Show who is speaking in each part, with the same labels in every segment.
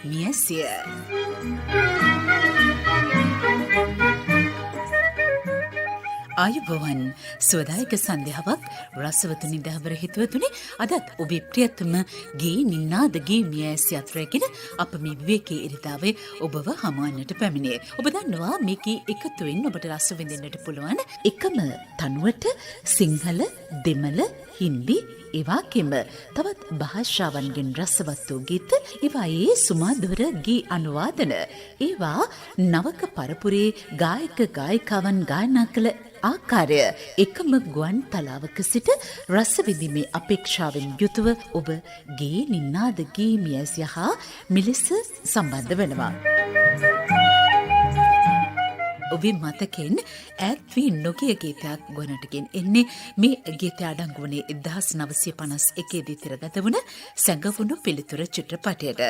Speaker 1: මියසිය. ආයුබෝවන් සුවදායක සන්ධ්‍යාවක් රසවතු නිදහවර හිතවතුනි අදත් ඔබේ ප්‍රියතම ගේ නිනාදගේ මියැසි අත්‍රයගෙන අප මේ විවේකී ඉරිදාවේ ඔබව හමුවන්නට පැමිණේ. ඔබ දන්නවා මේකේ එකතුවෙන් ඔබට රස විඳින්නට පුළුවන් එකම තනුවට සිංහල, දෙමළ, හින්දි ඒවාකෙම තවත් භාෂාවන්ගෙන් රසවත් වූ ගීත, ඒවායේ සුමාදුර ගී අනුවාදන, ඒවා නවක පරපුරේ ගායක ගායිකාවන් ගායනා කළ ආකාරය එකම ගුවන් තලාවක සිට රස විඳීමේ අපේක්ෂාවෙන් යුතුව ඔබ ගේ නිනාද ගේ මියැසිය හා මෙලෙස සම්බන්ධ වෙනවා. ඔබේ මතකෙන් ඈත් වී නොගිය ගීතයක් ගොනටකින් එන්නේ මේ ගීතය අඩංගු වුණේ 1951 දී තිරගත වුණ සැඟවුණු පිළිතුර චිත්‍රපටයට.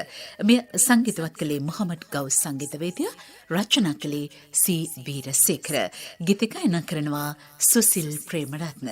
Speaker 1: මෙය සංගීතවත් කළේ මොහමඩ් ගවුස් සංගීතවේදියා, රචනා කළේ සී වීරසේකර. ගීත ගායනා කරනවා සුසිල් ප්‍රේමරත්න.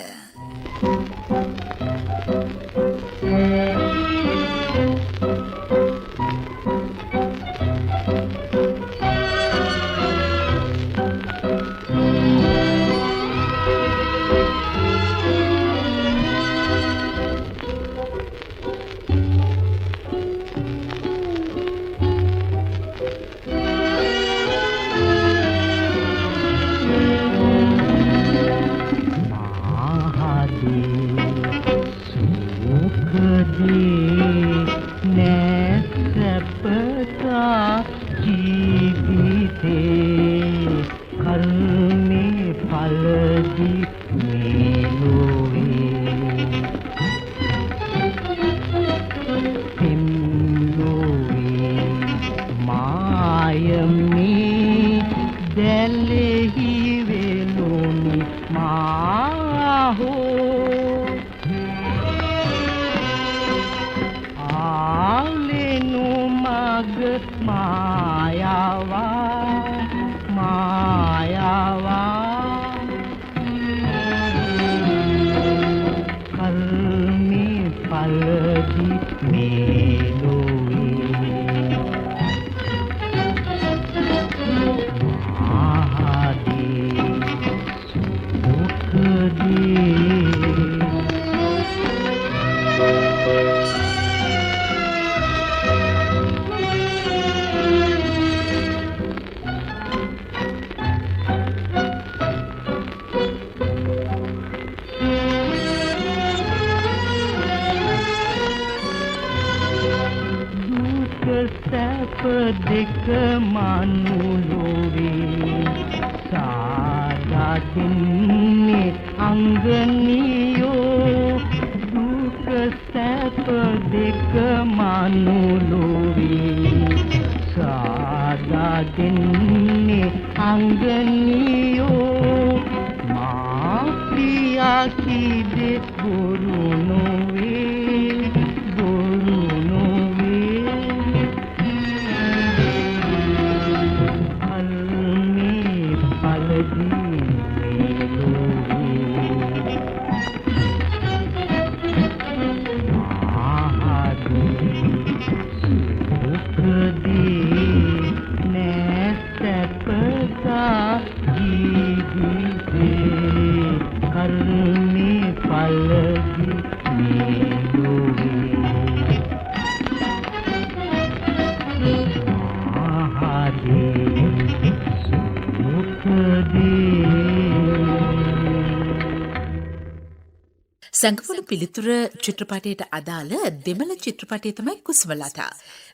Speaker 1: සැඟවුණු පිළිතුර චිත්‍රපටයට අදාළ දෙමළ චිත්‍රපටය තමයි කුසුමලතා.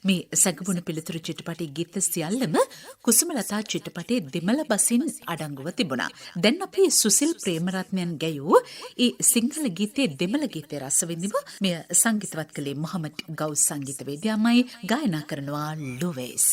Speaker 1: මේ සැඟවුණු පිළිතුර චිත්‍රපටයේ ගීත සියල්ලම කුසුමලතා චිත්‍රපටයේ දෙමළ බසින් අඩංගුව තිබුණා. දැන් අපි සුසිල් ප්‍රේමරත්නයන් ගැයූ ඒ සිංහල ගීතයේ දෙමළ ගීතය රස විඳිමු. මෙය සංගීතවත් කළේ මොහමඩ් ගවුස් සංගීතවේදියාමයි. ගායනා කරනවා ලුවේස්.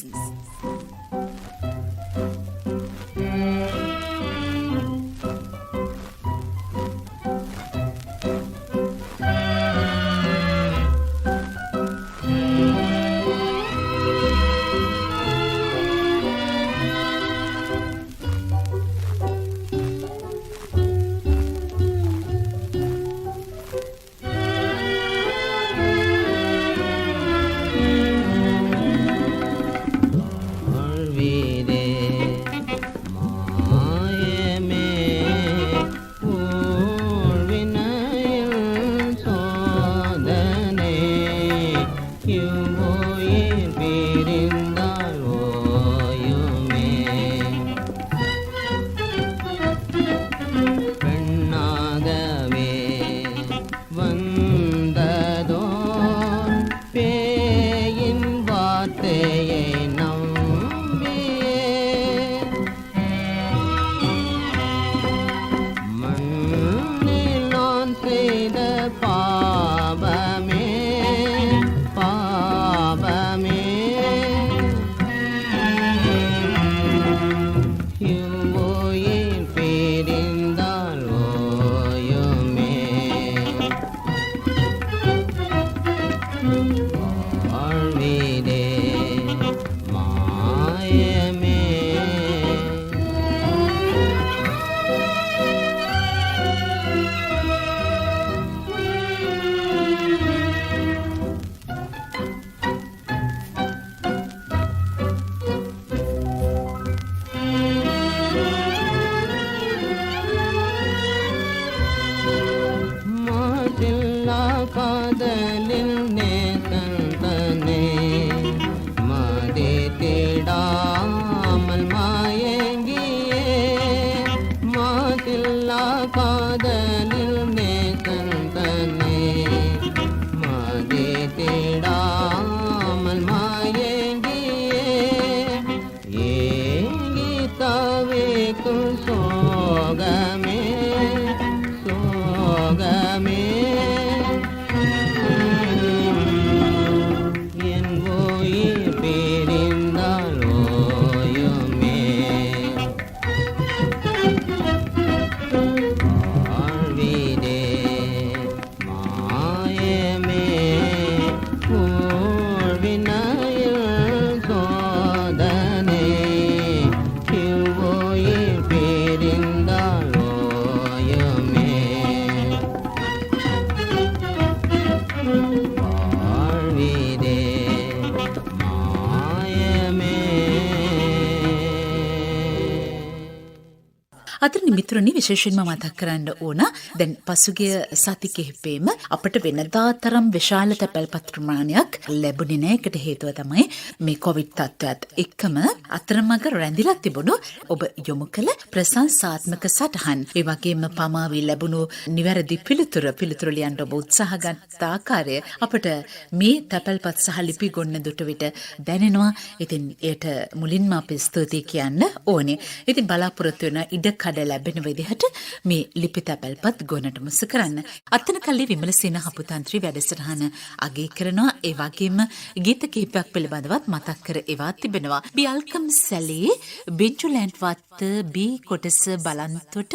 Speaker 1: අතරනි මිතුරනි විශේෂයෙන්ම මතක් කරන්න ඕන දැන් පසුගිය සති කිහිපෙම අපිට වෙනදා තරම් විශාල තැපැල්පත් ප්‍රමාණයක් ලැබුණේ නැහැ. ඒකට හේතුව තමයි මේ කොවිඩ් තත්ත්වයත් එක්කම අතරමඟ රැඳිලා තිබුණු ඔබ යොමු කළ ප්‍රශංසාත්මක සටහන්. ඒ වගේම පමාවී ලැබුණු නිවැරදි පිළිතුරු ලියන්න ඔබ උත්සාහ ගත් ආකාරය අපිට මේ තැපැල්පත් සහ ලිපි ගොන්න දුට විට දැනෙනවා. ඉතින් ඒට මුලින්ම අපි ස්තුතියි කියන්න ඕනේ. ඉතින් බලාපොරොත්තු වෙන ඉඩ ලැබෙන විදිහට මේ ලිපි තැපැල්පත් ගොනට මුස කරන්න. අත්තන කල්ලි විමලසේන හපුතන්ත්‍රී වැඩසටහන අගය කරනවා. ඒ වගේම ගීත කිහිපයක් පිළිබඳවත් මතක් කර එවා තිබෙනවා. බියල්කම් සැලේ බෙන්ජුලෑන්ඩ් වත්ත බී කොටස බලන්තොට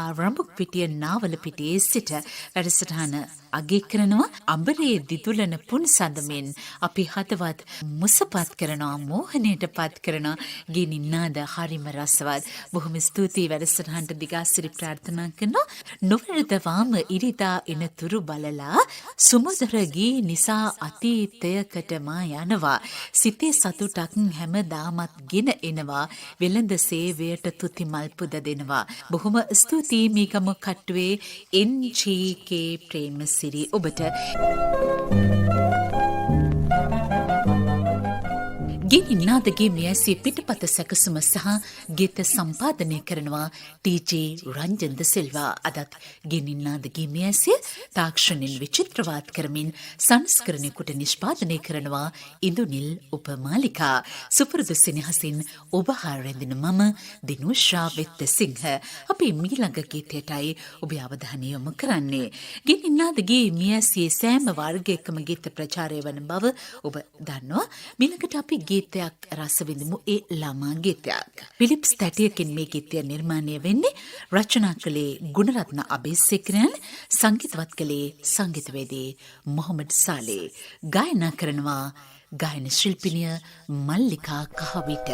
Speaker 1: ආරම්භක් පිටිය නාවල පිටියේ සිට වැඩසටහන අගය කරනවා. අඹරේ දිදුලන පුන් සඳමින් අපි හදවත් මුසපත් කරනවා, මෝහණයට පත් කරනවා. ගිනින්නාද හරිම රසවත්. බොහොම ස්තුතියි වැඩසටහනට දිගාසිරි ප්‍රාර්ථනා කරනවා. නොවරදවාම ඉරිදා එනතුරු බලලා සුමුදර ගී නිසා අතීතයකට මා යනවා. සිතේ සතුටක් හැමදාමත් ගෙන එනවා. වෙළඳ සේවයට තුති මල් පුද දෙනවා. බොහොම ස්තුතියි මීගම කට්ටුවේ එන්.ජී.කේ. ප්‍රේමසිරි ඔබට. ගෙනින්නාදගේ මෙයැසිය පිටපත සැකසුම සහ ගීත සම්පාදනය කරනවා ටී.ජේ. රංජන්ද සිල්වා. අදත් ගෙනින්නාදගේ මෙයැසිය තාක්ෂණයෙන් විචිත්‍රවාත් කරමින් සංස්කරණයකට නිෂ්පාදනය කරනවා ඉඳුනිල් උපමාලිකා. සුපුරුදු සෙනෙහසින් ඔබ හා රැඳෙන මම දිනුෂා වෙත්තසිංහ. අපි මීළඟ ගීතයටයි ඔබේ අවධානය යොමු කරන්නේ. ගෙනින්නාදගේ මෙයැසියේ සෑම වර්ගයකම ගීත ප්‍රචාරය වන බව ඔබ දන්නවා. මීළඟට අපි ගීතයක් රස විඳමු. ඒ ළමා ගීතයක්. ෆිලිප්ස් තැටියකින් මේ ගීතය නිර්මාණය වෙන්නේ. රචනා කළේ ගුණරත්න අබේසේකරන්, සංගීතවත් කළේ සංගීතවේදී මොහමඩ් සාලේ. ගායනා කරනවා ගායන ශිල්පිනිය මල්ලිකා කහවිට.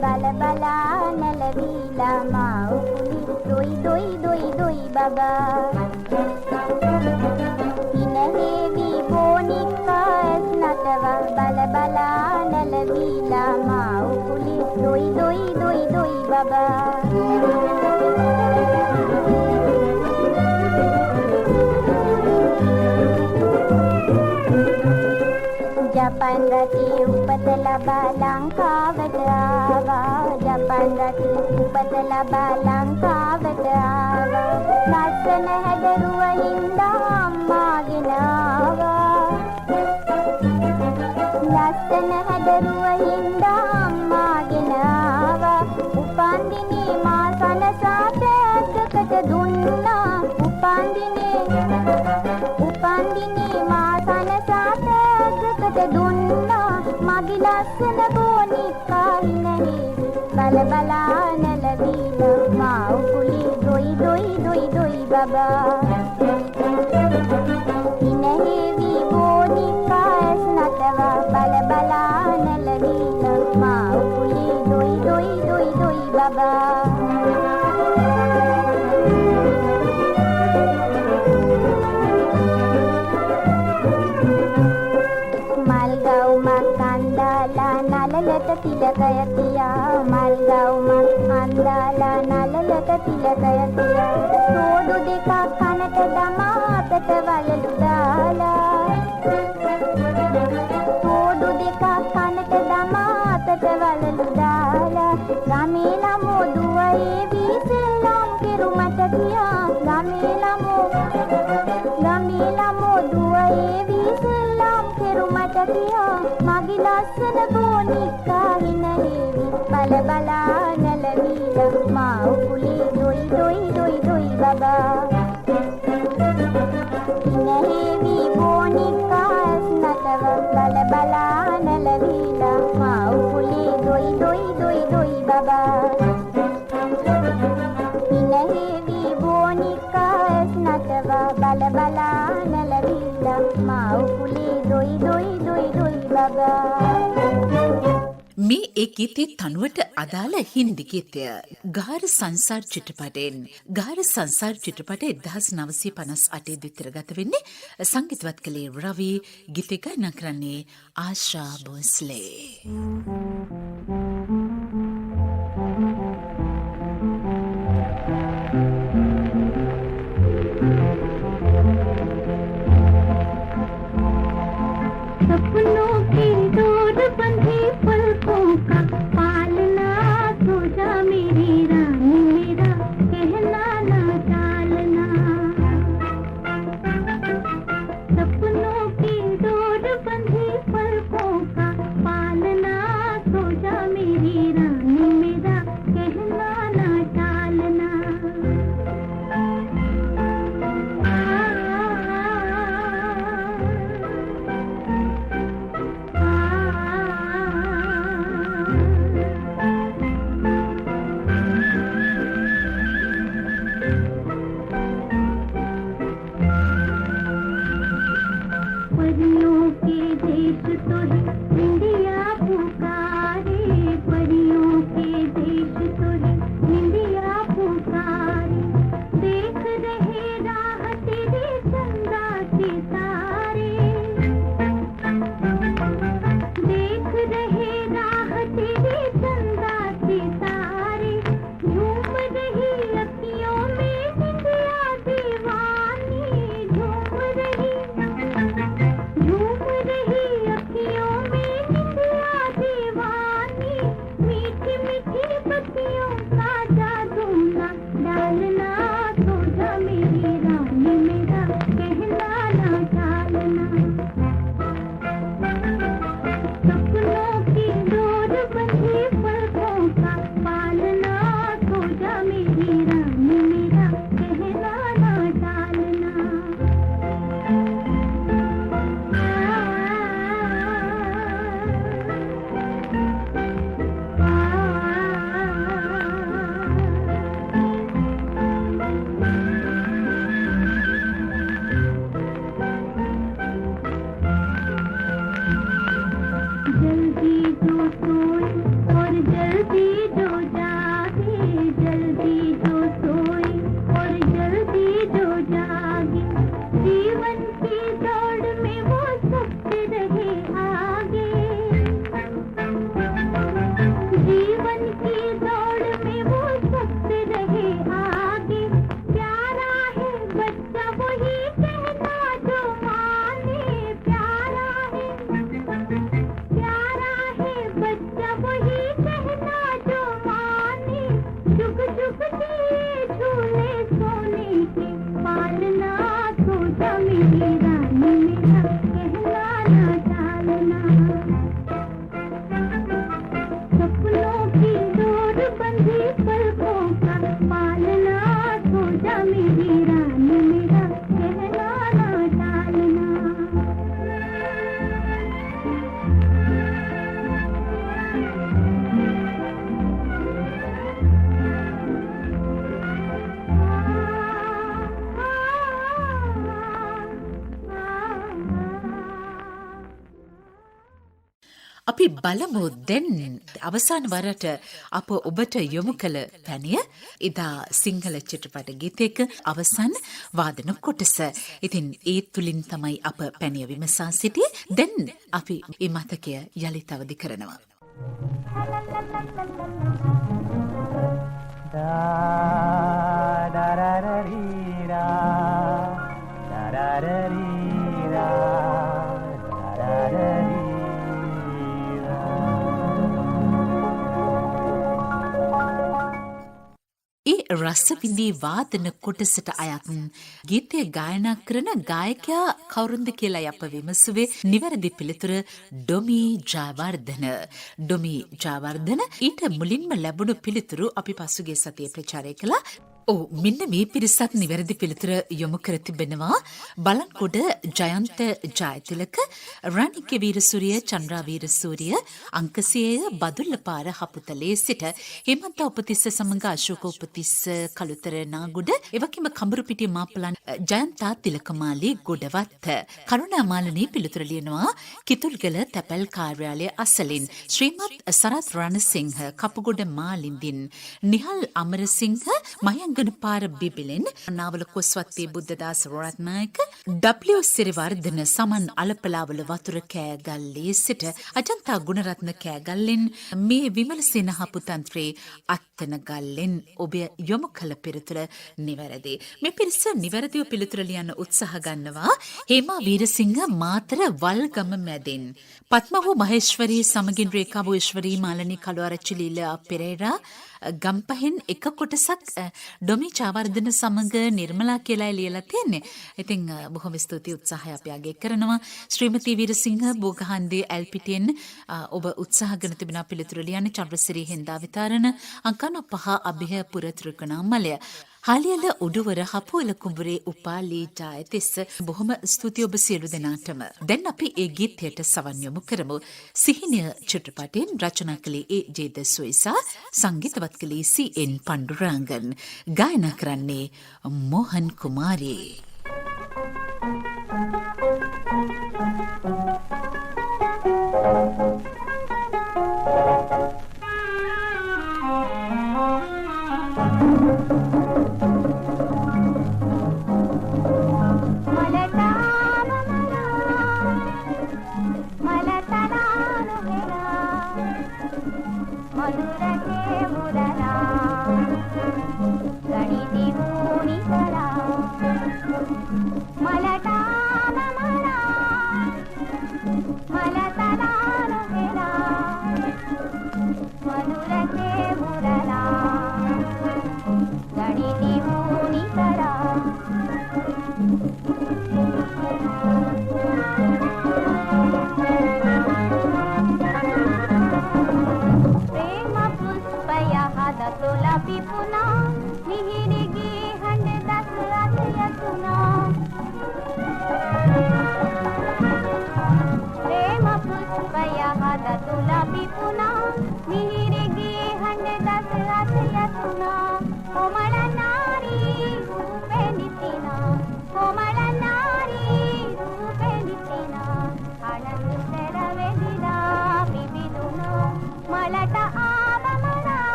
Speaker 2: බල බලා නැලවිලා මා උකුලි දොයි දොයි දොයි දොයි බබා ඉනහේවි බෝනිකා ඇස් නටවා බල බලා නැලවිලා මා උකුලි දොයි දොයි දොයි දොයි බබා ජපාන් රටේ උපත ලබා ලංකාවට ආවා. ජපාන් රටේ උපත ලබා ලංකාවට ආවා. ලස්සන හැදරුව හින්දා අම්මාගෙන ආවා. ලස්සන හැදරුව හින්දා අම්මාගෙන ආවා. උපන්දිනේ මා සනසා තෑග්ගකට දුන්නා. උපන්දිනේ මා සනසා තෑග්ගකට දුන්නා. මගේ ලස්සන බෝනිකා ඉනහේ බල බලා නැලවිලා මා උකුලි දොයි දොයි දොයි දොයි බබා ඉනහේවි බෝනිකා ඇස් නටවා බල බලා නැලවිලා මා උකුලි දොයි දොයි දොයි දොයි बाबा මල්ගවුමක් අන්දාලා නලලට තිලකය තියා මල්ගවුමක් අන්දාලා නලලට තිලකය තියා සෝඩු දෙකක් කනට දමා අතට වලලු දාලා සෝඩු දෙකක් කනට දමා අතට වලලු දාලා ගමේ ළමෝ දුවයේ වීසෙල්ලම් කෙරුමට ගියා ගමේ ළමෝ දුවයේ වීසෙල්ලම් කෙරුමට ගියා මගේ ලස්සන බෝනික්කා හිනේවි බල බලා නැලවිලා මා උකුලේ දොයි දොයි දොයි දොයි බබා හිනේවි බෝනික්කා නටව බල බලා නැලවිලා මා උකුලේ දොයි දොයි දොයි දොයි බබා හිනේවි බෝනික්කා නටව බල බලා නැලවිලා මා උකුලේ දොයි දොයි දොයි දොයි බබා
Speaker 1: මේ ඒ ගීතයේ තනුවට අදාළ හින්දි ගීතය ගාර සංසාර චිත්‍රපටයෙන් ගාර සංසාර චිත්‍රපටය 1958 දිතරගත වෙන්නේ සංගීතවත් කළේ රවි ගීත ගායනා කරන්නේ ආශා බෝස්ලේ
Speaker 2: सपनों की डोर बंधी पलकों का पालना सोचा मेरी रानी मेरा कहना ना टालना सपनों की डोर बंधी पलकों का पालना सोचा
Speaker 1: අපි බලමු දැන් අවසාන වරට අප ඔබට යොමු කළ පැනිය එදා සිංහල චිත්‍රපට ගීතයක අවසන් වාදන කොටස. ඉතින් ඒ තුලින් තමයි අප පැනිය විමසා සිටියේ. දැන් අපි මේ මතකය යලිත් අවදි කරනවා. රසවිඳී වාදන කොටසට අයත් ගීතය ගායනා කරන ගායකයා කවුරුන්ද කියලා අප විමසුවේ නිවැරදි පිළිතුර ඩොමි ජයවර්ධන. ඩොමි ජයවර්ධන ඊට මුලින්ම ලැබුණු පිළිතුරු අපි පසුගිය සතියේ ප්‍රචාරය කළා. මෙන්න මේ පිරිසත් නිවැරදි පිළිතුර යොමු කර තිබෙනවා. බලන්කොඩ ජයන්ත ජයතිලක, රණික වීරසූරිය, චන්ද්‍රා වීරසූරිය, අංකසියය, බදුල්ලපාර හපුතලේ සිට හේමන්ත උපතිස්ස සමඟ අශෝක උපතිස්ස කළුතර නාගොඩ, එවැගේම කඹුරුපිටිය මාපලන් ජයන්තා තිලකමාලි ගොඩවත්ත. කරුණාමාලනී පිළිතුර ලියනවා කිතුල්ගල තැපැල් කාර්යාලය අසලින්. ශ්‍රීමත් සරත් රණසිංහ කපුගොඩ මාලින්දින්, නිහල් අමරසිංහ මයංග පාර බිබිලෙන්, නාවල කොස්වත්තේ බුද්ධදාස රත්නායක, W සිරිවර්ධන සමන් අලපලාවල වතුර කෑගල්ලේ සිට අජන්තා ගුණරත්න කෑගල්ලෙන්, මේ විමලසේන හපුතන්ත්‍රේ අත්තනගල්ලෙන් ඔබ යොමු කළ පිළිතුර නිවැරදි. මේ පිරිස නිවැරදිව පිළිතුර ලියන්න උත්සාහ ගන්නවා. හේමා වීරසිංහ මාතර වල්ගම මැදින්, පත්මවූ මහේශ්වරී සමගින් රේඛාවූ ඊශ්වරී මාලනී කළුආරච්චි ලීලා පෙරේරා ගම්පහෙන් එක කොටසක් ඩොමි ජයවර්ධන සමග නිර්මලා කියලා ලියලා තියෙන්නේ. ඉතින් බොහොම ස්තුතියි, උත්සාහය අපි අගය කරනවා. ශ්‍රීමති වීරසිංහ බෝගහන්දී ඇල්පිටියෙන් ඔබ උත්සාහ කරන තිබෙනා පිළිතුරු ලියන්නේ. චන්ද්‍රසිරි හෙන්දා විතරණ අංකන 5 අභිය පුර ත්‍රිකෝණාමලය. හාලියල උඩුවර හපුවල කුඹුරේ උපාලී ජයතිස්ස. බොහොම ස්තුතියි ඔබ සියලු දෙනාටම. දැන් අපි ඒ ගීතයට සවන් යොමු කරමු. සිහිනය චිත්‍රපටයෙන් රචනා කළේ ඒ.ජේ. දසුයිසා, සංගීතවත් කළේ සී.එන්. පණ්ඩුරාංගන්, ගායනා කරන්නේ මෝහන් කුමාරී.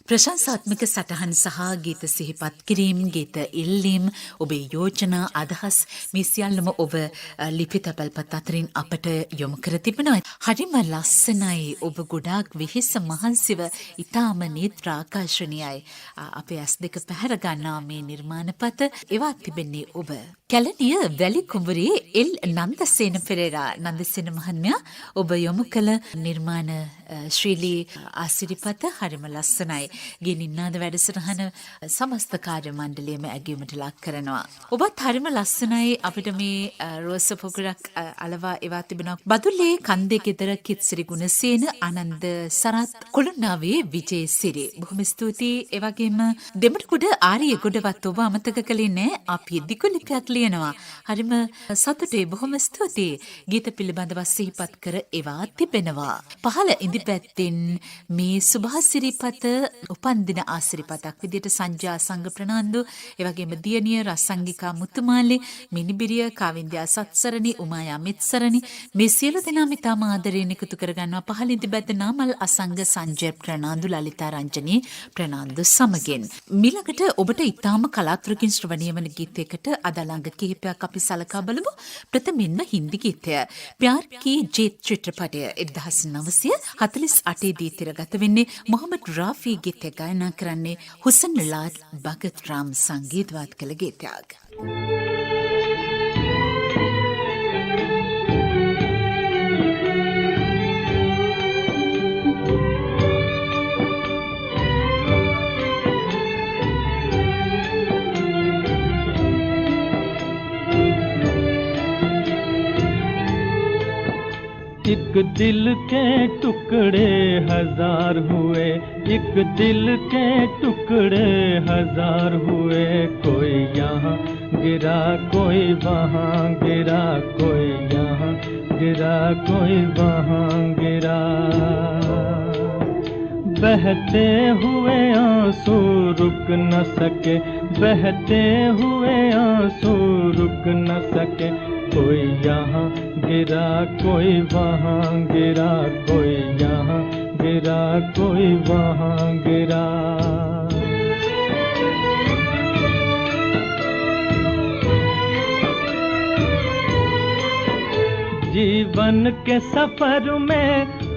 Speaker 1: ප්‍රශංසාත්මක සටහන් සහ ගීත සිහිපත් කිරීම, ගීත ඉල්ලීම්, ඔබේ යෝජනා අදහස් මේ සියල්ලම ඔබ ලිපි තැපැල්පත් අතරින් අපට යොමු කර තිබෙනවා. හරිම ලස්සනයි. ඔබ ගොඩාක් වෙහෙස මහන්සිව ඉතාම නේත්‍රාකර්ශනීයයි. අපේ ඇස් දෙක පැහැර ගන්නා මේ නිර්මාණපත එවා තිබෙන්නේ ඔබ. කැලණිය වැලි කුඹුරේ එල් නන්දසේන පෙරේරා නන්දසේන මහත්මයා ඔබ යොමු කළ නිර්මාණ ශ්‍රීලී ආසිරිපත හරිම ලස්සනයි. ගෙනින්නාද වැඩසටහන සමස්ත කාර්ය මණ්ඩලයේම ඇගයීමට ලක් කරනවා. ඔබත් හරිම ලස්සනයි. අපිට මේ රෝස පොකුරක් අලවා එවා තිබෙනවා. බදුල්ලේ කන්දේ ගෙදර කිත්සිරි ගුණසේන, ආනන්ද සරත්, කොළුණාවේ විජේසිරි. බොහොම ස්තුතියි. ඒ වගේම දෙමටකුඩ ආර්ය ගොඩවත් ඔබ අමතක කළේ නෑ. අපි දිගුලිපයක් ලියනවා. හරිම සතුටුයි. බොහොම ස්තුතියි. ගීත පිළිබඳව සිහිපත් කර එවා තිබෙනවා. පහළ ඉදිපැත්තෙන් මේ සුභාසිරිපත උපන්දින ආසිරිපතක් විදිහට සංජා සංඝ ප්‍රනාන්දු, ඒ වගේම දියණිය රසංගිකා මුතුමාලි, මිනිබිරිය කාවින්ද්‍යා සත්සරණි, උමායා මිත්සරණි මේ සියලු දෙනාම ඉතාම ආදරයෙන් එකතු කරගන්නවා. පහළ ඉදිපැත්ත නාමල් අසංග සංජය ප්‍රනාන්දු, ලලිතා රංජනී ප්‍රනාන්දු සමගින්. මිලකට ඔබට ඉතාම කලාතුරකින් ශ්‍රවණීය වන ගීතයකට අදළඟ කිහිපයක් අපි සලකා බලමු. ප්‍රථමයෙන්ම හින්දි ගීතය ප්‍යාර් කී ජීත් චිත්‍රපටය 1948 දී තිරගත වෙන්නේ. මොහමඩ් රාෆී ගීතය ගායනා කරන්නේ හුසන් ලාල් භගත් රාම් සංගීතවත් කළ ගීතයක්.
Speaker 3: एक दिल के टुकड़े हजार हुए, एक दिल के टुकड़े हजार हुए, कोई यहाँ गिरा कोई वहाँ गिरा, कोई यहाँ गिरा कोई वहाँ गिरा। बहते हुए आंसू रुक न सके, बहते हुए आंसू रुक न सके, कोई यहाँ गिरा कोई वहाँ गिरा, कोई यहाँ गिरा कोई वहाँ गिरा। जीवन के सफर में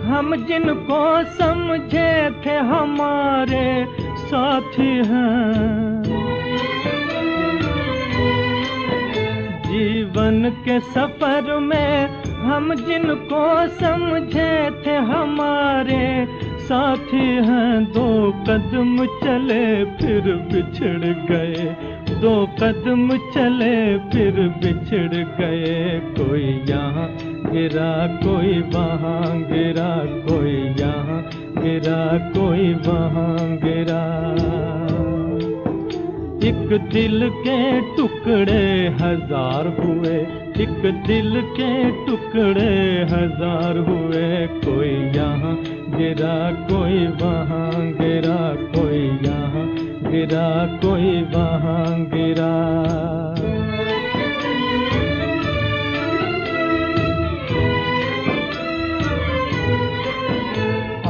Speaker 3: हम जिनको समझे थे हमारे साथी हैं, जीवन के सफर में हम जिनको समझे थे हमारे साथी हैं, दो कदम चले फिर बिछड़ गए, दो कदम चले फिर बिछड़ गए, कोई यहाँ गिरा कोई वहाँ गिरा, कोई यहाँ गिरा कोई वहाँ गिरा। एक दिल के टुकड़े हजार हुए, एक दिल के टुकड़े हजार हुए, कोई यहाँ गिरा कोई वहाँ गिरा, कोई यहाँ गिरा कोई वहाँ गिरा।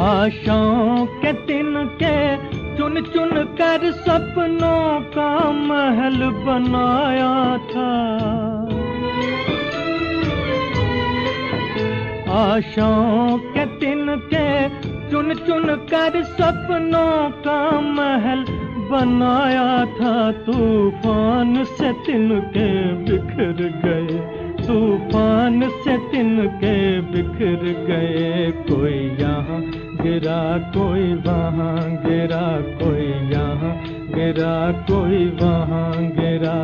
Speaker 3: आशाओं के तिनके चुन चुन कर सपनों का महल बनाया था, आशाओं के तिनके चुन चुन कर सपनों का महल बनाया था, तूफान से तिनके बिखर गए, तूफान से तिनके बिखर गए, कोई यहाँ गिरा कोई वहाँ गिरा, कोई यहाँ गिरा कोई वहाँ गिरा।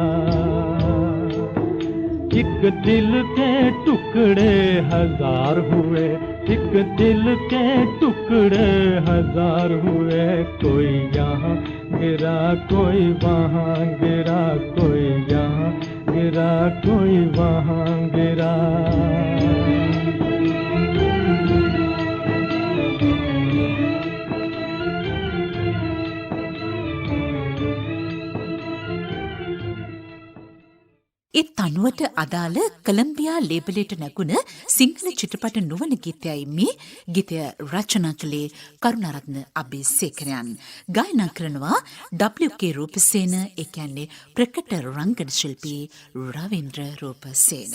Speaker 3: एक दिल के टुकड़े हजार हुए, एक दिल के टुकड़े हजार हुए, कोई यहाँ गिरा कोई वहाँ गिरा, कोई यहाँ गिरा कोई वहाँ गिरा।
Speaker 1: ඒ තනුවට අදාළ කොලම්බියා ලේබලයට නැගුණ සිංහල චිත්‍රපට නොවන ගීතයයි මේ ගීතය රචනා කළේ කරුණාරත්න අබේසේකරයන්. ගායනා කරනවා WK රූපසේන, ඒ කියන්නේ ප්‍රකට රංගන ශිල්පී රවීන්ද්‍ර රූපසේන.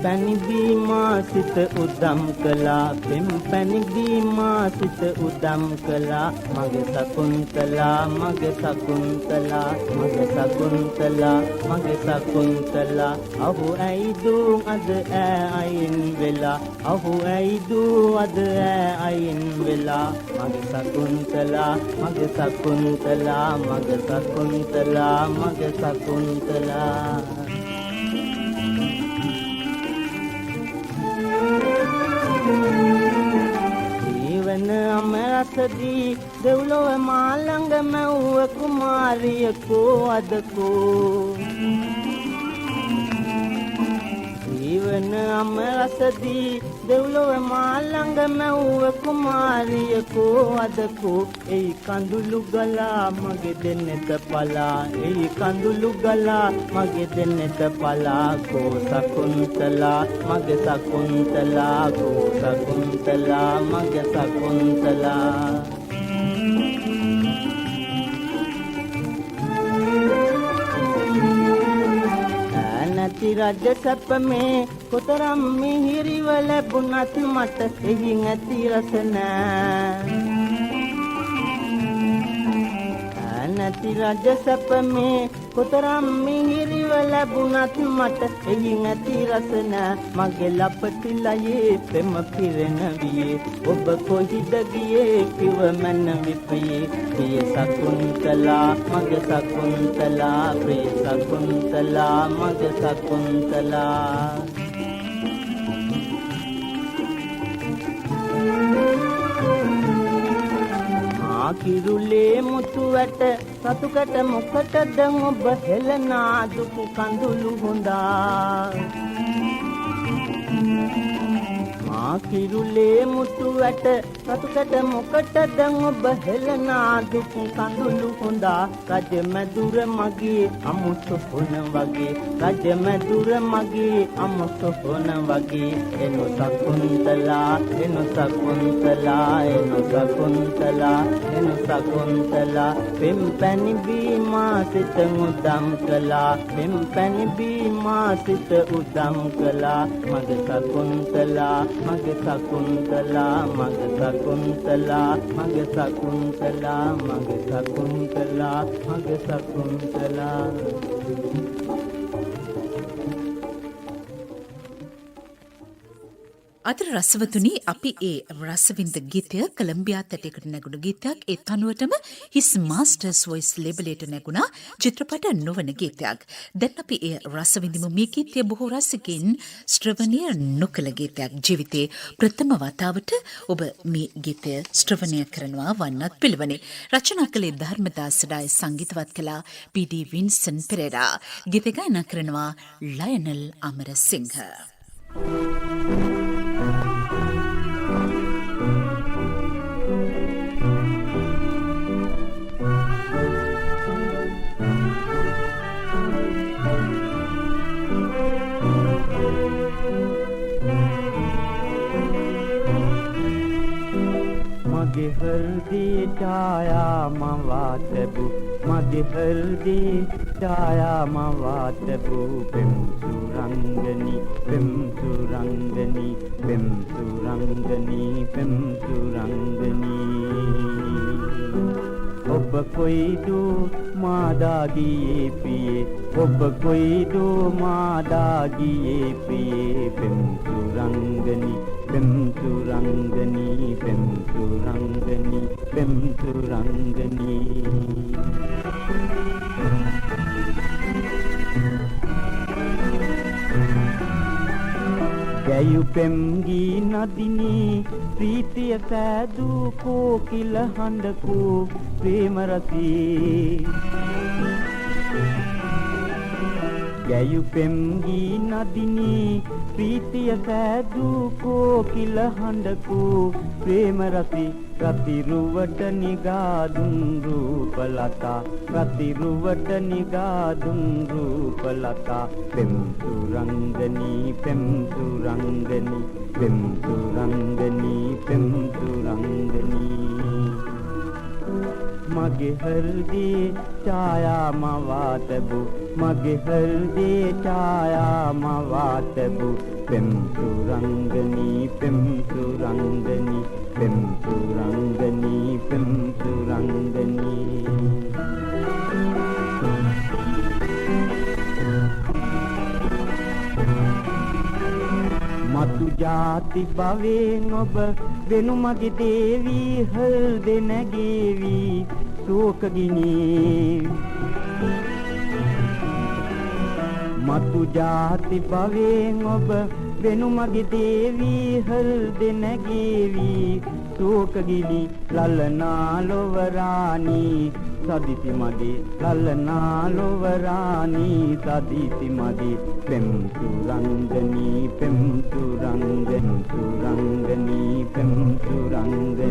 Speaker 4: පැනිදී මා සිත උදම් කළා, පෙම් පැනිදී මා සිත උදම් කළා, මගේ සකුන්තලා මගේ සකුන්තලා මගේ සකුන්තලා මගේ සකුන්තලා, අහු ඇයිදු අද ඈ අයින් වෙලා, අහු ඇයිදු අද ඈ අයින් වෙලා, මගේ සකුන්තලා මගේ සකුන්තලා මගේ සකුන්තලා මගේ සකුන්තලා. ජීවන අමරසදී දෙව්ලොව මා ළඟ මැව්ව කුමාරියකෝ අදකෝ, ජීවන අමරසදී දෙව්ලොව මා ළඟ මැව්ව කුමාරියකෝ අදකෝ, එයි කඳුළු ගලා මගේ දෙන්නට පලා, එයි කඳුළු ගලා මගේ දෙන්නට පලා, කෝ සකුන්තලා මගේ සකුන්තලා කෝ සකුන්තලා මගේ සකුන්තලා. නැති රජ සැප මේ කොතරම් මිහිරිව ලැබුණත් මට එහි නැති රස නෑ. නැති රජ සැප මේ කොතරම් මිහිරිව ලැබුණත් මට එහි නැති රස නෑ. මගේ ලපටිලයේ පෙම පිරෙන වියේ, ඔබ කොහිද ගියේ කිව මන විපියේ, ප්‍රිය සකුන්තලා මගේ සකුන්තලා ප්‍රිය සකුන්තලා මගේ සකුන්තලා. කිරුලේ මුතු වැට සතුකට මොකටද ඔබ හෙළනා දුකු කඳුළු හොඳා. කිරුලේ මුතු වැට සතුකට මොකටද ඔබ හෙළනා දුකු කඳුළු හොඳා. රජ මැදුර මගේ අමුතු හොන වගේ, රජ මැදුර මගේ අමුතු හොන වගේ, එනු සකුන්තලා එනු සකුන්තලා එනු සකුන්තලා එනු සකුන්තලා, පෙම් පැණි බීමා සිත උදම් කළා, පෙම් පැණි බීමා සිත උදම් කළා, මගේ සකුන්තලා මගේ සකුන්තලා මගේ සකුන්තලා මගේ සකුන්තලා මගේ සකුන්තලා මගේ සකුන්තලා.
Speaker 1: අද රසවතුනි අපි ඒ රසවින්ද ගීතය කොලම්බියා තටයකට නැගුණු ගීතයක්. ඒ තනුවටම හිස් මාස්ටර්ස් වොයිස් ලේබලයට නැගුණා චිත්‍රපට නොවන ගීතයක්. දැන් අපි ඒ රසවින්දමු. මේ ගීතය බොහෝ රසිකින් ශ්‍රවණය නොකළ ගීතයක්. ජීවිතේ ප්‍රථම වතාවට ඔබ මේ ගීතය ශ්‍රවණය කරනවා වන්නත් පිළිවනේ. රචනා කළේ ධර්මදාස ඩාය, සංගීතවත් කළා පී.ඩී. වින්සන් පෙරේරා. ගීත ගායනා කරනවා ලයනල් අමරසිංහ.
Speaker 4: मगे हल्दी छाया मवातबु, मगे हल्दी छाया मवातबु, पिम सुरंगनी पिम सुरंगनी पिम सुरंगनी पिम सुरंगनी. ඔබ කොයිදු මාදාගියේ පියේ, ඔබ කොයිදු මාදාගියේ පියේ, පිම් සුරංගනි පිම් සුරංගනි පිම් සුරංගනි පිම් සුරංගනි. ගැයු පෙම්ගී නදිනී ප්‍රීතිය සෑදූ කෝකිල හඬකෝ ප්‍රේම රසී. ගැයු පෙම්ගී නදිනී ප්‍රීතිය සෑදූ කෝකිල හඬකු ප්‍රේම රති රතිරුවට නිගාදුන් රූපලතා රතිරුවට නිගාදුන් රූපලතා පෙම් සුරංගනී පෙම් සුරංගනී පෙම් සුරංගනී පෙම් සුරංගනී මගේ හෘදේ ඡායා මවා තබු මගේ හෘදේ ඡායා මවා තබු පෙම් සුරංගනී පෙම් සුරංගනී පෙම් සුරංගනී පෙම් සුරංගනී මතු ජාති භවෙන් ඔබ වෙනු මගේ දේවී හෘදේ නැගීවි ශෝකගිනි මතු ජාති භවෙන් ඔබ වෙනු මගේ දේවී හෘදේ නැගීවි ශෝකගිනි ලලනා ලොවරානි සදිති මගේ ලලනා ලොවරානි සදිති මගේ පෙම් සුරංගනී පෙම් සුරංගනී සුරංගනී පෙම් සුරංගනී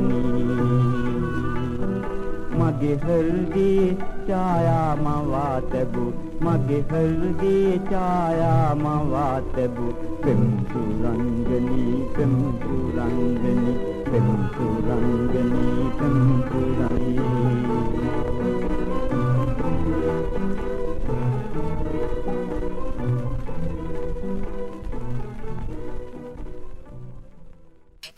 Speaker 4: මගේ හෘදේ ඡායා මවා තබු මගේ හෘදේ ඡායා මවා තබු පෙම් සුරංගනී පෙම් සුරංගනී පෙම් සුරංගනී පෙම් සුරංගනී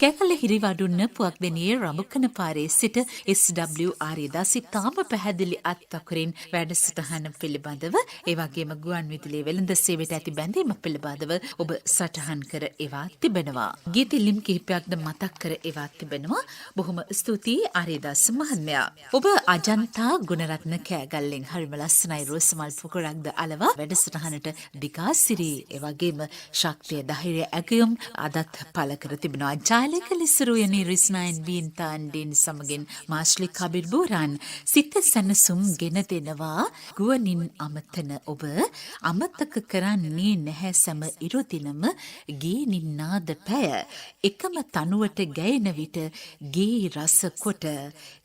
Speaker 1: කැකල හිරිවඩුන්න පුවක්දෙනියේ රඹකන පාරේ සිට SW ආරියදාසි තාම පැහැදිලි අත්අකුරින් වැඩසටහන පිළිබඳව ඒ වගේම ගුවන් විදුලියේ වෙළඳ සේවයට ඇති බැඳීම පිළිබඳව ඔබ සටහන් කර එවා තිබෙනවා. ගීතලිම් කිහිපයක්ද මතක් කර එවා තිබෙනවා. බොහොම ස්තුතියි ආරියදාස මහත්මයා. ඔබ අජන්තා ගුණරත්න කෑගල්ලෙන් හරිම ලස්සනයි රෝසමල් පුකරක්ද අලවා වැඩසටහනට දිකාසිරි ඒ වගේම ශක්තිය ධෛර්යය ඇගයුම් අදත් පළ කර තිබෙනවා. ලෙකලිසරුයනි රිස්නායන් බීන්තාන්ඩින් සමගින් මාශ්ලි කබිර් බෝරන් සිත සැනසුම් ගෙන දෙනවා ගුවනින් අමතන ඔබ අමතක කරන්නේ නැහැ සැම ඉරුදිනම ගේ නින්නාද පැය එකම තනුවට ගැයෙන විට ගේ රස කොට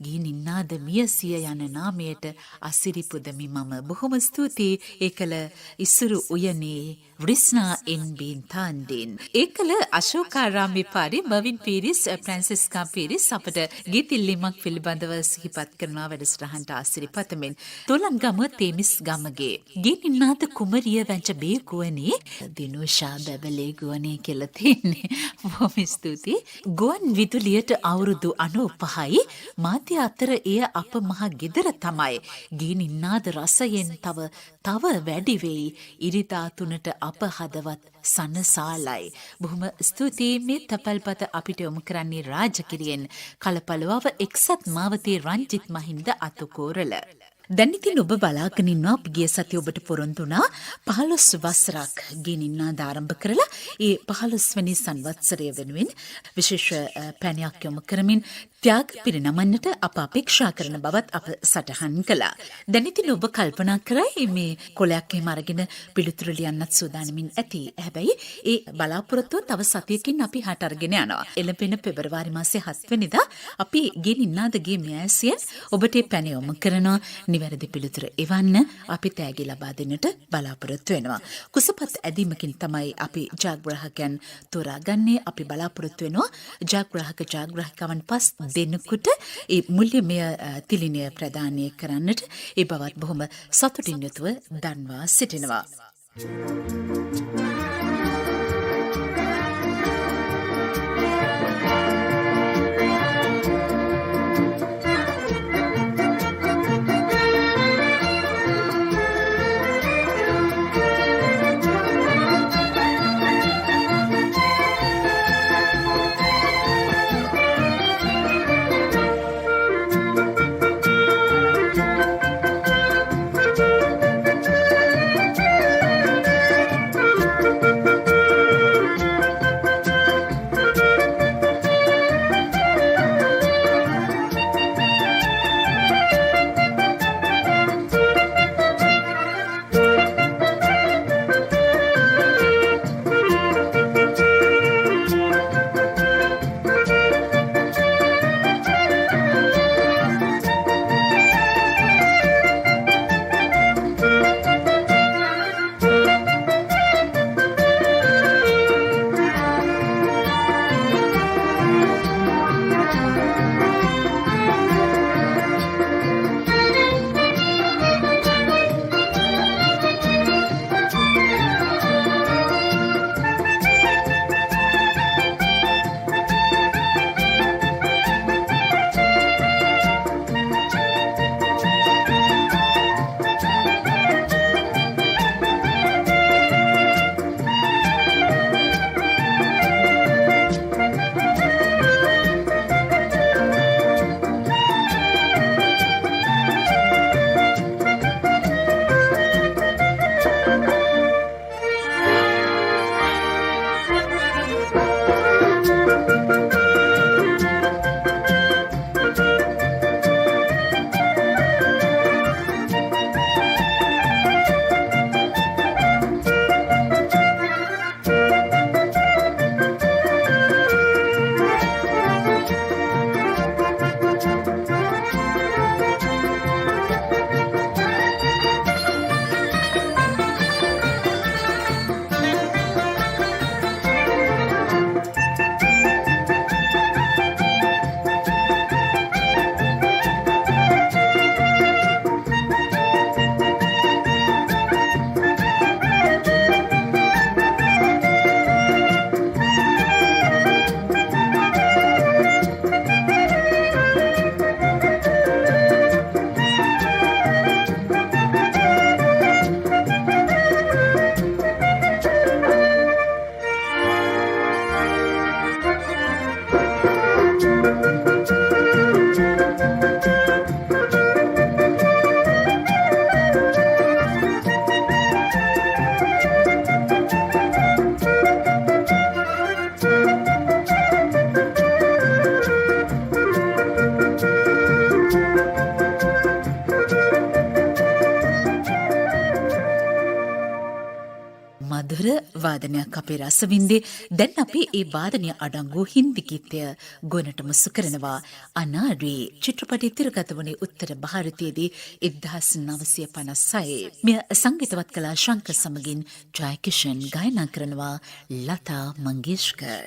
Speaker 1: ගේ නින්නාද මියසිය යන නාමයට අසිරි පුදමි මම බොහොම ස්තුතියි ඒකල ඉසුරු උයනේ රිස්නා එන් බීන්තාන්ඩින් ඒකල අශෝකාරාමේ පාරේ මවින් පීරිස් ප්‍රැන්සිස්කා පීරිස් අපට ගීතිල්ලීමක් පිළිබඳව සිහිපත් කරනවා වැඩසටහනට ආසිරි පතමින් තොලන්ගම තේමිස් ගමගේ ගීනින්නාද කුමරිය වැංච බේ ගුවනේ දිනුෂා බැබලේ ගුවනේ කියලා තියෙන්නේ බොහොම ස්තුතියි ගුවන් විදුලියට අවුරුදු 95යි මාධ්‍ය අතර එය අප මහ ගෙදර තමයි ගීනින්නාද රසයෙන් තව වැඩි වෙයි ඉරිදා 3ට අප හදවත් සනසාලයි බොහොම ස්තුතියි මේ තපල්පත අපිට යොමු කරන්නේ රාජකිරියෙන් කලපලුවව එක්සත් මාවතේ රංජිත් මහින්ද අතුකෝරල දැන් ඉතින් ඔබ බලාගෙන ඉන්නවා ගිය සතිය ඔබට පොරොන්දු වුණා 15 වසරක් ගෙනින්නාද ආරම්භ කරලා ඒ 15 වෙනි සංවත්සරය වෙනුවෙන් විශේෂ පැනයක් යොමු කරමින් ත්‍යාග පිරිනමන්නට අප අපේක්ෂා කරන බවත් අප සටහන් කළා. දැන් ඉතින් ඔබ කල්පනා කරයි මේ කොලයක් එහෙම අරගෙන පිළිතුරු ලියන්නත් සූදානමින් ඇති. හැබැයි ඒ බලාපොරොත්තුව තව සතියකින් අපි හට අරගෙන යනවා. එළඹෙන පෙබරවාරි මාසයේ 7 වෙනිදා අපි ගෙනින්නාදගේ මෑසිය ඔබට පැන යොමු කරනවා. නිවැරදි පිළිතුර එවන්න අපි තෑගි ලබා දෙන්නට බලාපොරොත්තු වෙනවා. කුසපත් ඇදීමකින් තමයි අපි ජාග්‍රාහකයන් තෝරාගන්නේ. අපි බලාපොරොත්තු වෙනවා ජාග්‍රාහකවන් පස් දෙන්නෙකුට ඒ මුල්‍යමය තිලිනය ප්‍රදානය කරන්නට ඒ බවත් බොහොම සතුටින් යුතුව දන්වා සිටිනවා. වාදනයක් අපේ රසවින්දේ. දැන් අපේ ඒ වාදනය අඩංගු හින්දි ගීතය ගොනට මුසු කරනවා. අනාඩුවේ චිත්‍රපටය තිරගත වුණේ උත්තර ಭಾರತයේදී 1956. මෙය සංගීතවත් කළ ශංකර් සමගින් ජයකිෂන් ගායනා කරනවා ලතා මංගেশකර්.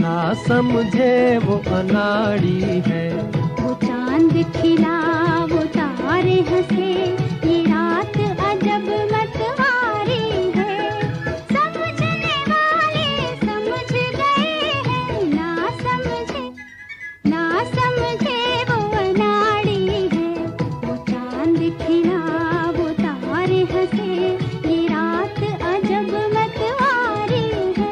Speaker 3: ना समझे वो अनाड़ी है,
Speaker 2: वो चांद खिला वो तारे हंसे, ये रात अजब मतवारी है। समझने वाले समझ गए हैं, ना समझे वो अनाड़ी है। वो चांद खिला वो तारे हंसे, ये रात अजब मतवारी है।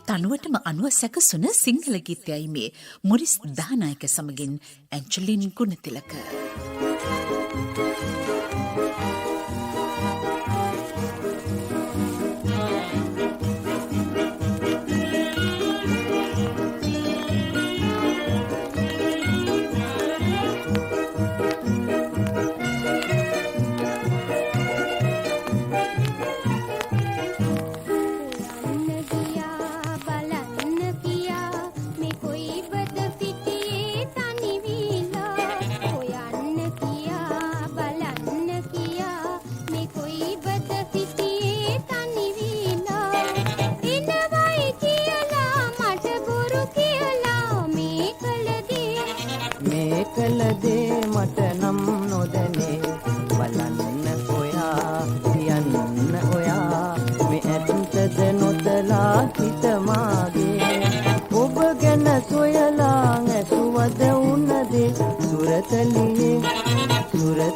Speaker 1: තනුවටම අනුව සැකසුන සිංහල ගීතයයි මේ මොරිස් දානායක සමගින් ඇන්ජලින් ගුණතිලක.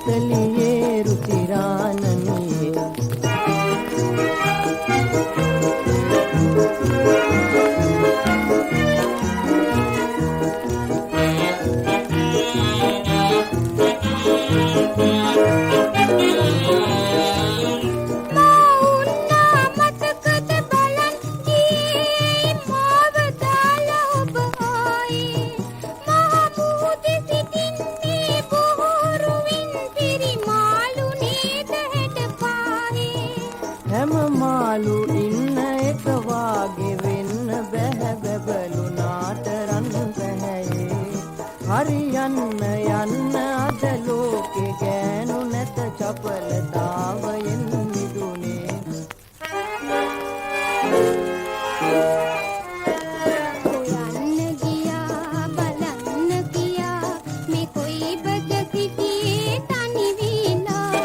Speaker 4: पुतलिए रुचिराननिए හැම මාළු ඉන්න එක වාගේ වෙන්න බැහැ බැබළුනාට රන් පැහැයේ හරි යන්න අද ලෝකේ ගෑනු නැත චපලතාවයෙන් මිදුනේ
Speaker 2: හොයන්න ගියා බලන්න ගියා මේ කොයි බද සිටියේ තනි වීලා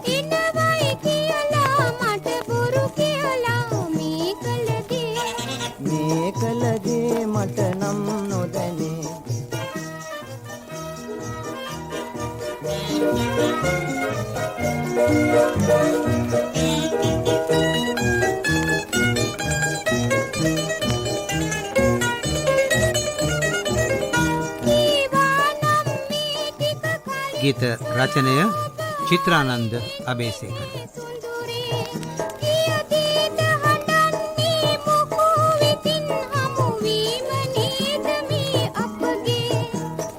Speaker 2: ඉනවයි කියලා මට බොරු කියලා මේ කළ දේ
Speaker 4: මට නම් නොදැනේ
Speaker 5: ගීත රචනය චිත්‍රානන්ද අබේසේකර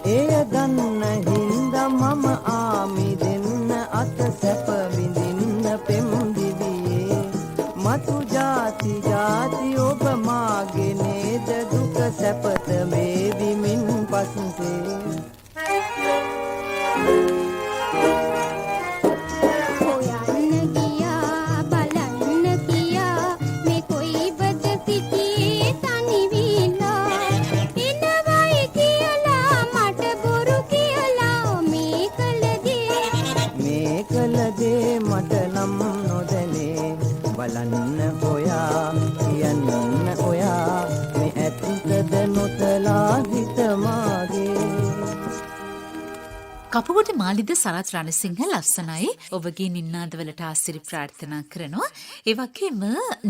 Speaker 4: එය දන්න හින්දා මම ආමි දෙන්න අත සැප විඳින්න පෙම් දිවියේ මතු ජාති ජාති ඔබ මාගේ නේද දුක සැපත වේවිමින් පස්සේ
Speaker 2: හොයන්න ගියා බලන්න ගියා මේ කොයි බද සිටියේ තනි වීලා ඉනවයි කියලා මට බොරු කියලා මේ කළ
Speaker 4: දේ මට නම් නොදැනේ බලන්න ඔයා කියන්න ඔයා මේ ඇත්තද නොතලා හිත මාගේ
Speaker 1: කපුගොඩ මාලිද සරත් රණසිංහ ලස්සනයි ඔබගේ නින්නාදවලට ආසිරි ප්‍රාර්ථනා කරනවා. ඒ වගේම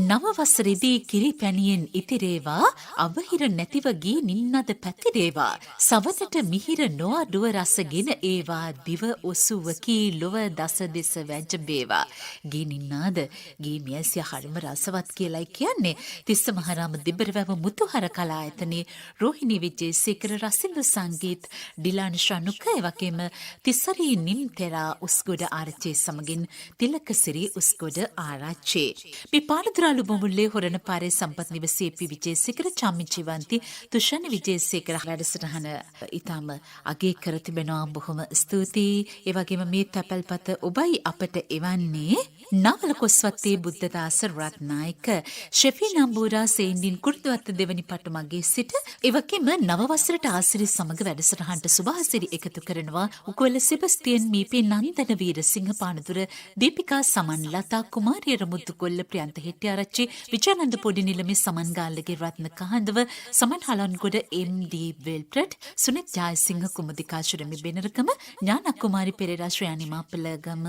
Speaker 1: නව වසරේදී කිරි පැණියෙන් ඉතිරේවා අවහිර නැතිව ගී නින්නාද පැතිරේවා. සවනට මිහිර නොඅඩුව රසගෙන ඒවා දිව ඔසුවකී ලොව දස දෙස වැජඹේවා. ගී නින්නාද ගී මියසිය හරිම රසවත් කියලායි කියන්නේ. තිස්ස මහරාම දිබරවැව මුතුහර කලායතනයේ රෝහිණී විජේසේකර රසින්දු සංගීත් ඩිලාන් ශනුක ඒ වගේම තිස්සරි නිම්තෙරා උස්ගොඩ ආරච්චේ සමගින් තිලකසිරි උස්ගොඩ ආරච්චේ. මේ පානදුරාලු බොමුල්ලේ හොරණ පාරේ සම්පත් නිවසේ පි විජේසේකර චාමි ජීවන්ති තුෂානි විජේසේකර වැඩසටහන ඊටම අගේ කර තිබෙනවා. බොහොම ස්තුතියි. ඒ වගේම මේ තැපල්පත ඔබයි අපට එවන්නේ නවල කොස්වත්තේ බුද්ධදාස රත්නායක ෂෙෆි නම්බුරා සේන්ඩින් කුරුතුවත්ත දෙවනි පටුමගේ සිට ඒ වගේම නව වසරට ආසිරි සමග වැඩසටහනට සුභාසිරි එකතු කරනවා. උකුවල සෙබස්තියන් මීපේ නන්දන වීරසිංහ පානදුර දීපිකා සමන් ලතා කුමාරිය රමුද්දු කොල්ල ප්‍රියන්ත හෙට්ටිආරච්චි විජයානන්ද පොඩි නිලමේ සමන් ගාල්ලගේ රත්න කහඳව සමන් හලන්ගොඩ එම්.ඩී. වෙල්ප්‍රට් සුනිත් ජයසිංහ කුමුදිකා ශිරමි බෙනරකම ඥාන කුමාරි පෙරේරා ශ්‍රේණි මාපලගම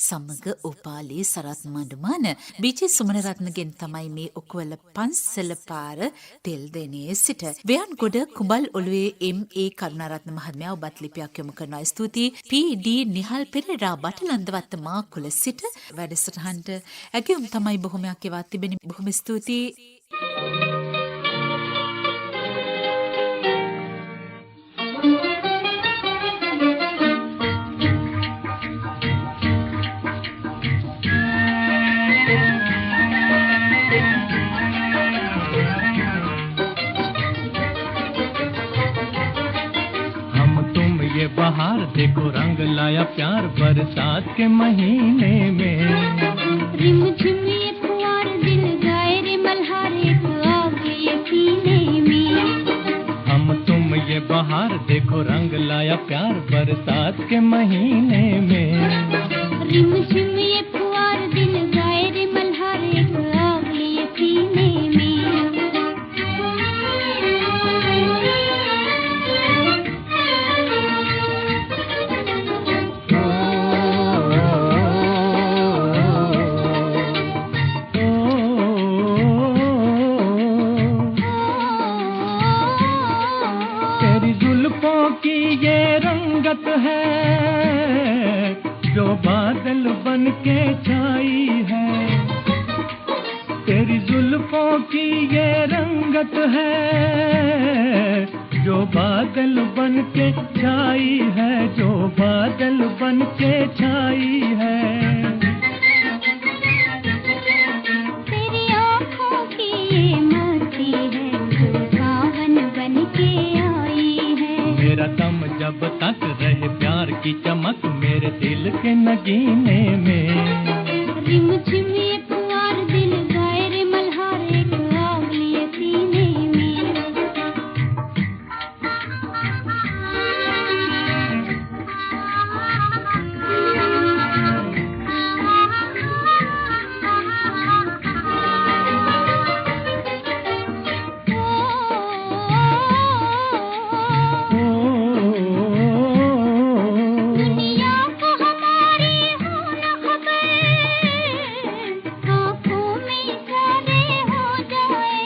Speaker 1: සමග උපාලි සරත් මඩුමාන බීජේ සුමන රත්නගෙන් තමයි මේ උකුවල පන්සල පාර තෙල් දෙනේ සිට වයන්ගොඩ කුඹල් ඔළුවේ එම්.ඒ. කරුණාරත්න මහත්මයා ඔබත් ලිපියක් යොමු කරනවා. ස්තුතියි. පී.ඩී. නිහල් පෙරේරා බටලන්දවත්ත මාකුල සිට වැඩසටහනට ඇගයුම් තමයි බොහොමයක් එවා තිබෙන. බොහොම ස්තුතියි.
Speaker 3: बहार देखो रंग लाया प्यार बरसात के महीने में
Speaker 2: रिम झिम ये फुहार दिल गाए रे मल्हार एक आग ये सीने में
Speaker 3: हम तुम ये बहार देखो रंग लाया प्यार बरसात के महीने में
Speaker 2: रिम झिम ये फुहार दिल गाए रे मल्हार एक आग ये सीने में
Speaker 3: बादल बन के छाई है, तेरी जुल्फों की ये रंगत है। जो बादल बन के छाई है, जो बादल बन के छाई है।
Speaker 2: तेरी आँखों की ये मस्ती है, जो सावन बन के आई है।
Speaker 3: मेरा दम जब तक रहे प्यार की चमक मेरे दिल के नगीने में।
Speaker 2: रिम झिम ये पुआर दिल गाए रे मल्हार, एक आग लिए सीने में। दुनिया को हमारी हो न खबर, आँखों में इशारे हो जाए।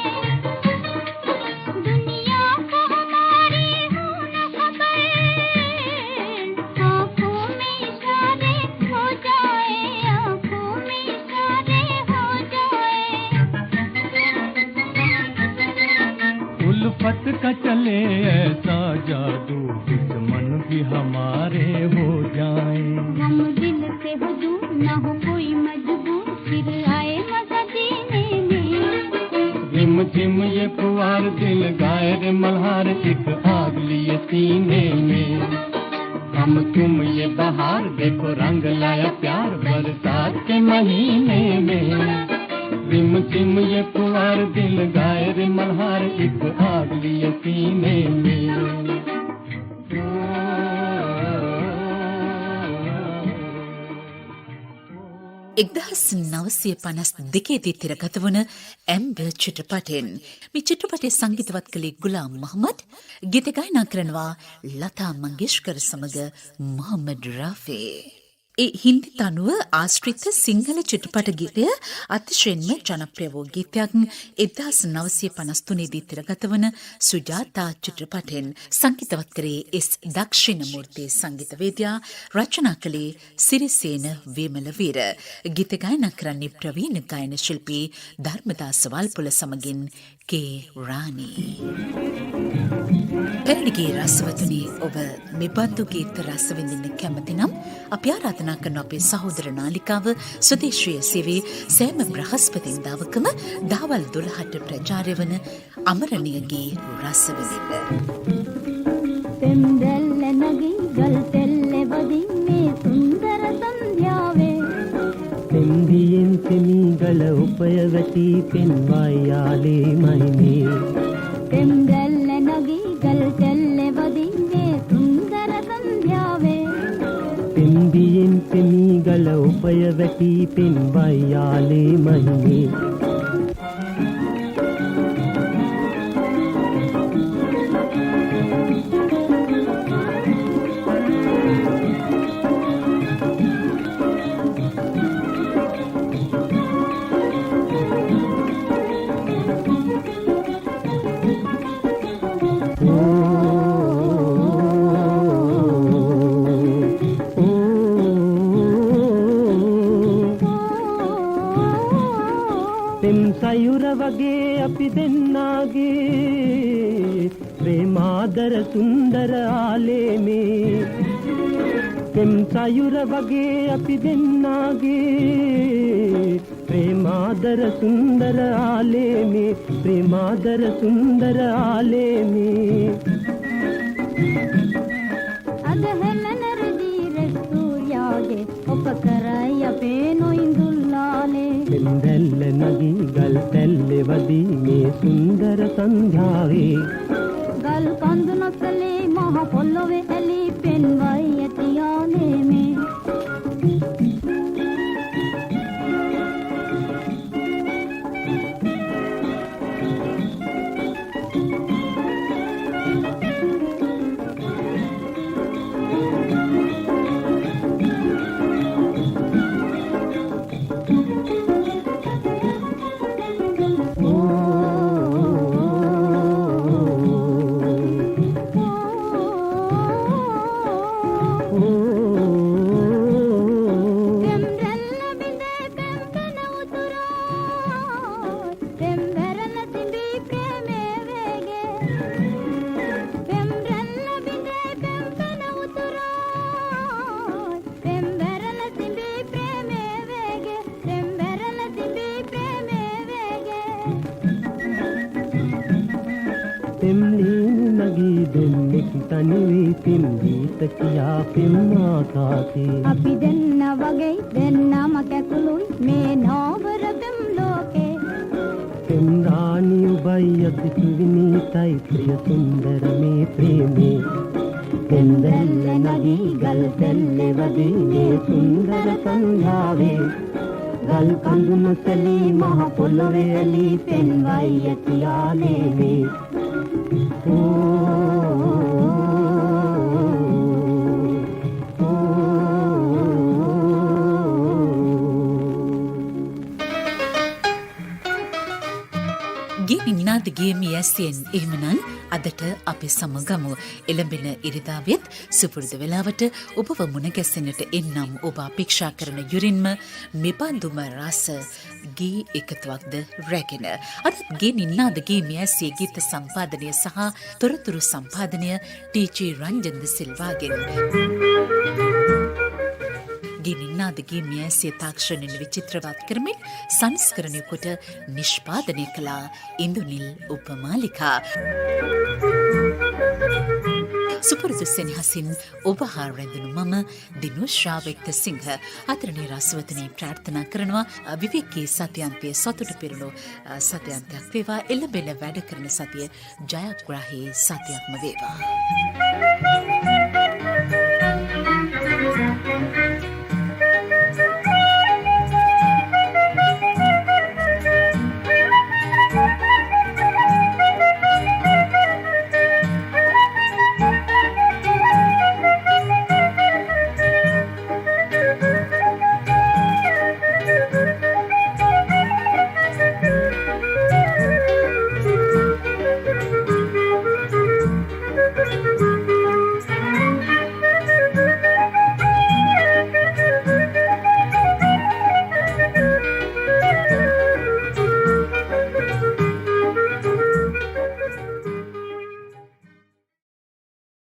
Speaker 2: दुनिया को हमारी हो न खबर, आँखों में इशारे हो जाए, आँखों में इशारे हो जाए।
Speaker 3: उल्फत का चले ऐसा जादू, दुश्मन भी हमारे हो जाएं।
Speaker 2: हम दिल से हो दूर, ना हो कोई मजबूर, फिर आए मजा जीने में।
Speaker 3: रिम झिम ये पुआर दिल गाए रे मल्हार, एक आग लिए सीने में। हम तुम ये बहार देखो रंग लाया प्यार बरसात के महीने में। रिम झिम ये पुआर दिल गाए रे मल्हार, एक आग लिए सीने में।
Speaker 1: 1952 තිරගත වන ඇම්බර් චිත්‍රපටයෙන් මේ චිත්‍රපටයේ සංගීතවත් කළේ ගුලාම් මොහම්මද්, ගීත ගායනා කරනවා ලතා මංගেশකර් සමග මොහම්මද් රාෆි. ඒ හින්දි තනුව ආශ්‍රිත සිංහල චිත්‍රපට ගීතය අතිශයින්ම ජනප්‍රිය වූ ගීතයක් 1953 දී තිරගත වන සුජාතා චිත්‍රපටයෙන් සංගීතවත් කරේ එස් දක්ෂිණමූර්ති සංගීතවේදියා, රචනා කළේ සිරිසේන වේමලවීර. ගීත ගායනා කරන්නේ ප්‍රවීණ ගායන ශිල්පී ධර්මදාස වල්පොල සමගින් කේ රාණී. පැරණිගේ රසවතුනි, ඔබ මෙබඳු ගීත රස විඳින්න කැමති නම් අපි ආරාධනා කරන අපේ සහෝදර නාලිකාව ස්වදේශීය සේවයේ සෑම බ්‍රහස්පතින්දාවකම දහවල් 12ට ප්‍රචාරය වන අමරණීයගේ රස විඳින්න.
Speaker 2: පෙම්දැල්ල නගී ගල් තෙල්ල වදින්නේ සුන්දර සන්ධ්‍යාවේ.
Speaker 4: පෙම්දියෙන් පෙමීගල උපය වැටි පෙන්වයි යාලේ මයිනේ.
Speaker 2: පෙම්දැල්ල නගී ගල් තෙල්ල වදින්නේ සුන්දර සන්ධ්‍යාවේ.
Speaker 4: පෙම්දියෙන් පෙමීගල උපය වැටි පෙන්වයි යාලේ මයිනේ. සයුර වගේ අපි දෙන්නාගේ ප්‍රේමාදර සුන්දර ආලේමේ. පෙම් සයුර වගේ අපි දෙන්නාගේ ප්‍රේමාදර සුන්දර ආලේමේ, ප්‍රේමාදර සුන්දර ආලේමේ.
Speaker 2: අද හෙළනරදී රෙස්තුරියාගේ ඔප කරයි අපේ නොඉඳුල්ලාලේ.
Speaker 4: පෙම්දැල්ල නගී ගල් තැල්ලෙ වදී මේ සුන්දර සන්ධ්‍යාවේ.
Speaker 2: ගල් කඳු නොසලේ මහ පොළොවේ ඇලී පෙන්වයි ඇති යාලේමේ.
Speaker 3: පිම්බීත කියා පිම්මා කාසේ
Speaker 2: අපි දෙන්න වගේ දෙන්නම කැකුළුයි මේ නවරතම් ලෝකේ
Speaker 3: පෙම්රාණි ඔබයි අති විනීතයි ප්‍රිය සුන්දර මේ ප්‍රේමේ පෙන්දැල්ල නදී ගල් තැල්ලේ වදී මේ සුන්දර සංධාවේ ගල් කඳු නොසැලී මහ පොළොවේ ඇලී පෙන්වයි ඇති ආලේමේ
Speaker 1: ගේ මියස්යෙන් එහෙමනම් අදට අපි සමගමු එළඹෙන ඉරිදාවෙත් සුපුරුදු වෙලාවට ඔබව මුණ ගැසෙන්නට එන්නම් ඔබ අපේක්ෂා කරන යුරින්ම මෙබඳුම රස ගී එකතුවක්ද රැගෙන අද ගේ නින්නාද ගේ මියස්සේ ගීත සම්පාදනය සහ තොරතුරු සම්පාදනය ටීචී රංජන්ද සිල්වාගෙන් ගෙනින්නාදගේ මියස්සේ තාක්ෂණයෙන් විචිත්‍රවත් කරමින් සංස්කරණය කොට නිෂ්පාදනය කළා ඉන්දුනිල් උපමාලිකා. සුපුරුදු සෙනෙහසින් ඔබ හා රැඳුණු මම දිනුශ්‍රාවක්ත සිංහ අතරණී රසවතනී ප්‍රාර්ථනා කරනවා විවේකී සත්‍යන්තයේ සතුට පිරුණු සත්‍යන්තයක් වේවා එළඹෙන වැඩ කරන සතිය ජයග්‍රාහී සතියක්ම වේවා.